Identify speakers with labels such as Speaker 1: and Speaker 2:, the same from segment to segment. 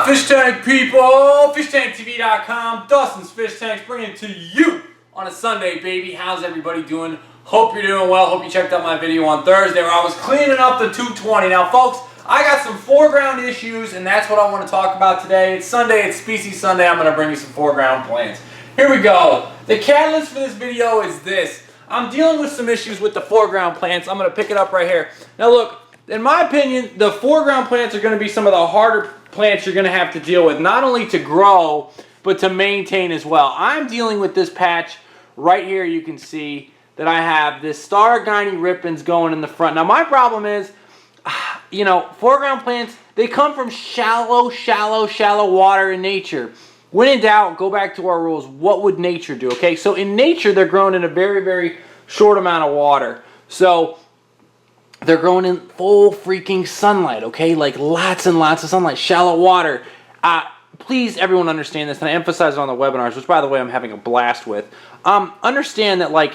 Speaker 1: Fish tank people, fishtanktv.com, Dustin's Fish Tanks, bringing it to you on a Sunday, baby. How's everybody doing? Hope you're doing well. Hope you checked out my video on Thursday where I was cleaning up the 220. Now, folks, I got some foreground issues, and that's what I want to talk about today. It's Sunday, it's Species Sunday. I'm going to bring you some foreground plants. Here we go. The catalyst for this video is this. I'm dealing with some issues with the foreground plants. I'm going to pick it up right here. Now, look, in my opinion, the foreground plants are going to be some of the harder plants you're going to have to deal with, not only to grow, but to maintain as well. I'm dealing with this patch right here. You can see that I have this Staurogyne Repens going in the front. Now, my problem is, you know, foreground plants, they come from shallow water in nature. When in doubt, go back to our rules. What would nature do, okay? So in nature, they're grown in a very short amount of water. So they're growing in full freaking sunlight, okay? Like lots and lots of sunlight, shallow water. Please, everyone understand this, and I emphasize it on the webinars, which, by the way, I'm having a blast with. Understand that, like,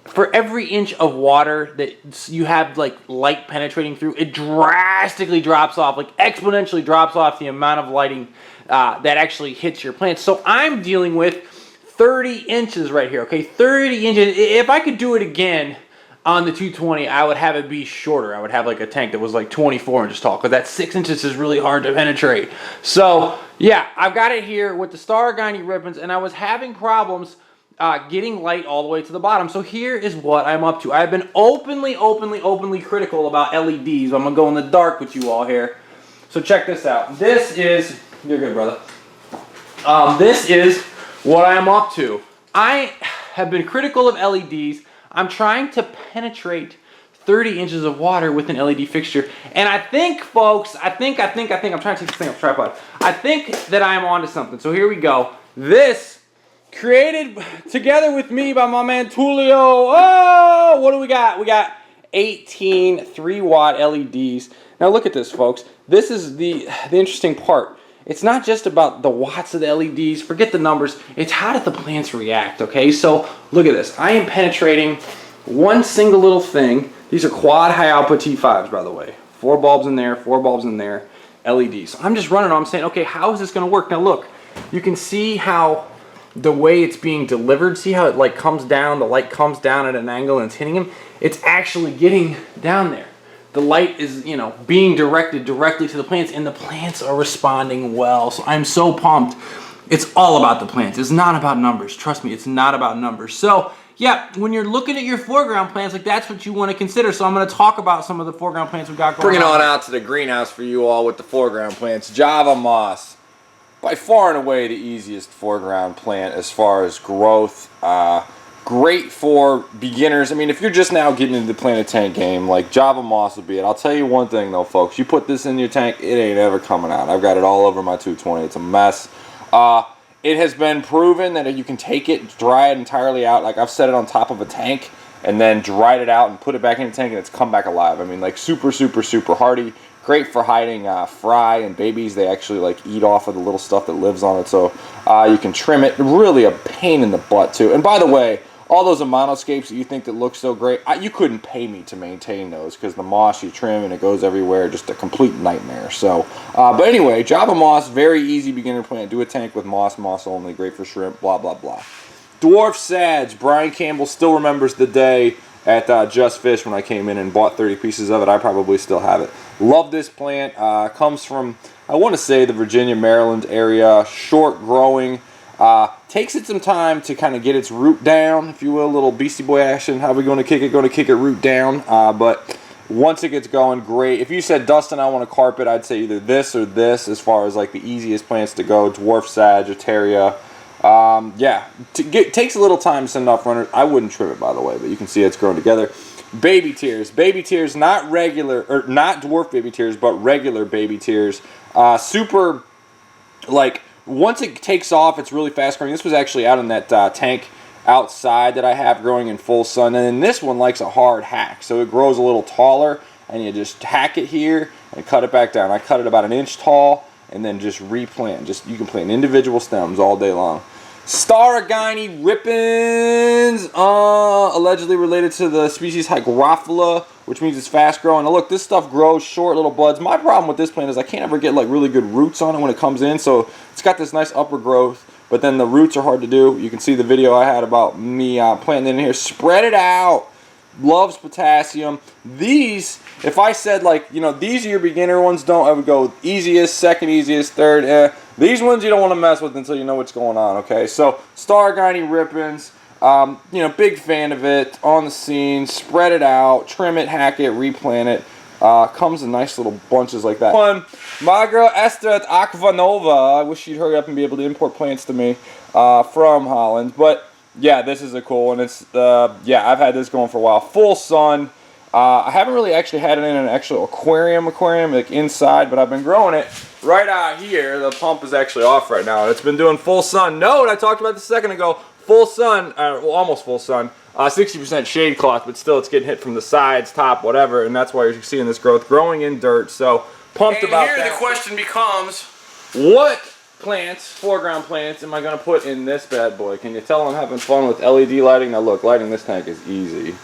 Speaker 1: for every inch of water that you have, like, light penetrating through, it drastically drops off, like, exponentially drops off the amount of lighting that actually hits your plants. So I'm dealing with 30 inches right here, okay? 30 inches. If I could do it again on the 220, I would have it be shorter. I would have like a tank that was like 24 inches tall, because that 6 inches is really hard to penetrate. So yeah, I've got it here with the Staurogyne Repens, and I was having problems getting light all the way to the bottom. So here is what I'm up to. I've been openly critical about LEDs. I'm gonna go in the dark with you all here. So check this out. This is, you're good, brother. This is what I am up to. I have been critical of LEDs. I'm trying to penetrate 30 inches of water with an LED fixture. And I think, folks, I'm trying to take this thing off tripod. I think that I am onto something. So here we go. This, created together with me by my man Tullio. Oh, what do we got? We got 18 3-watt LEDs. Now look at this, folks. This is the interesting part. It's not just about the watts of the LEDs, forget the numbers, it's how do the plants react, okay? So look at this, I am penetrating one single little thing. These are quad high output T5s, by the way. 4 bulbs in there, 4 bulbs in there, LEDs. So I'm just running on, I'm saying, okay, how is this gonna work? Now look, you can see how the way it's being delivered, see how it like comes down, the light comes down at an angle and it's hitting them? It's actually getting down there. The light is, you know, being directed directly to the plants, and the plants are responding well. So I'm so pumped. It's all about the plants. It's not about numbers. Trust me, it's not about numbers. So yeah, when you're looking at your foreground plants, like, that's what you want to consider. So I'm going to talk about some of the foreground plants we've got going on.
Speaker 2: Bringing on out to the greenhouse for you all with the foreground plants. Java moss, by far and away the easiest foreground plant as far as growth. Great for beginners. I mean, if you're just now getting into the planted tank game, like, Java moss would be it. I'll tell you one thing though, folks. You put this in your tank, it ain't ever coming out. I've got it all over my 220. It's a mess. It has been proven that you can take it, dry it entirely out. Like, I've set it on top of a tank and then dried it out and put it back in the tank, and it's come back alive. I mean, like, super hardy. Great for hiding fry and babies. They actually, like, eat off of the little stuff that lives on it. So you can trim it. Really a pain in the butt too. And by the way, all those monoscapes that you think that look so great, you couldn't pay me to maintain those, because the moss you trim and it goes everywhere, just a complete nightmare. So, but anyway, Java moss, very easy beginner plant. Do a tank with moss only, great for shrimp, blah, blah, blah. Dwarf Sag, Brian Campbell still remembers the day at Just Fish when I came in and bought 30 pieces of it. I probably still have it. Love this plant. Comes from, I want to say, the Virginia, Maryland area. Short growing. Takes it some time to kind of get its root down, if you will. A little Beastie Boy action. How are we going to kick it? Going to kick it root down. But once it gets going, great. If you said, Dustin, I want a carpet, I'd say either this or this as far as like the easiest plants to go. Dwarf Sagittaria. Yeah, takes a little time to send off runners. I wouldn't trim it, by the way, but you can see it's growing together. Baby tears, not regular, or not dwarf baby tears, but regular baby tears. Super, like, once it takes off, it's really fast growing. This was actually out in that tank outside that I have growing in full sun. And then this one likes a hard hack. So it grows a little taller, and you just hack it here and cut it back down. I cut it about 1 inch tall and then just replant. You can plant individual stems all day long. Staurogyne Repens, allegedly related to the species Hygrophila, which means it's fast growing. Now look, this stuff grows short little buds. My problem with this plant is I can't ever get like really good roots on it when it comes in. So it's got this nice upper growth, but then the roots are hard to do. You can see the video I had about me planting it in here. Spread it out. Loves potassium. These, if I said like, you know, these are your beginner ones, I would go easiest, second easiest, third. These ones you don't want to mess with until you know what's going on, okay? So, Staurogyne Repens, you know, big fan of it, on the scene, spread it out, trim it, hack it, replant it. Comes in nice little bunches like that. One, my girl Esther at Aquanova. I wish she'd hurry up and be able to import plants to me from Holland, but yeah, this is a cool one. It's yeah, I've had this going for a while. Full sun. I haven't really actually had it in an actual aquarium like inside, but I've been growing it right out here. The pump is actually off right now. It's been doing full sun. Note, I talked about this a second ago. Full sun, well, almost full sun. 60% shade cloth, but still it's getting hit from the sides, top, whatever, and that's why you're seeing this growth growing in dirt. So pumped about that. And here the question becomes, what plants, foreground plants, am I going to put in this bad boy? Can you tell I'm having fun with LED lighting? Now look, lighting this tank is easy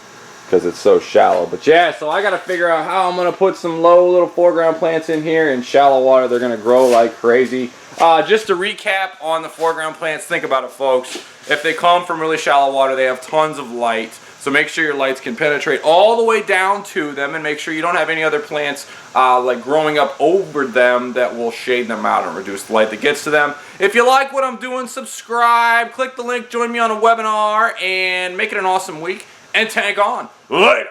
Speaker 2: because it's so shallow. But yeah, so I got to figure out how I'm going to put some low little foreground plants in here. In shallow water, they're going to grow like crazy. Just to recap on the foreground plants, think about it, folks. If they come from really shallow water, they have tons of light. So make sure your lights can penetrate all the way down to them, and make sure you don't have any other plants like growing up over them that will shade them out and reduce the light that gets to them. If you like what I'm doing, subscribe, click the link, join me on a webinar, and make it an awesome week, and tank on. Later.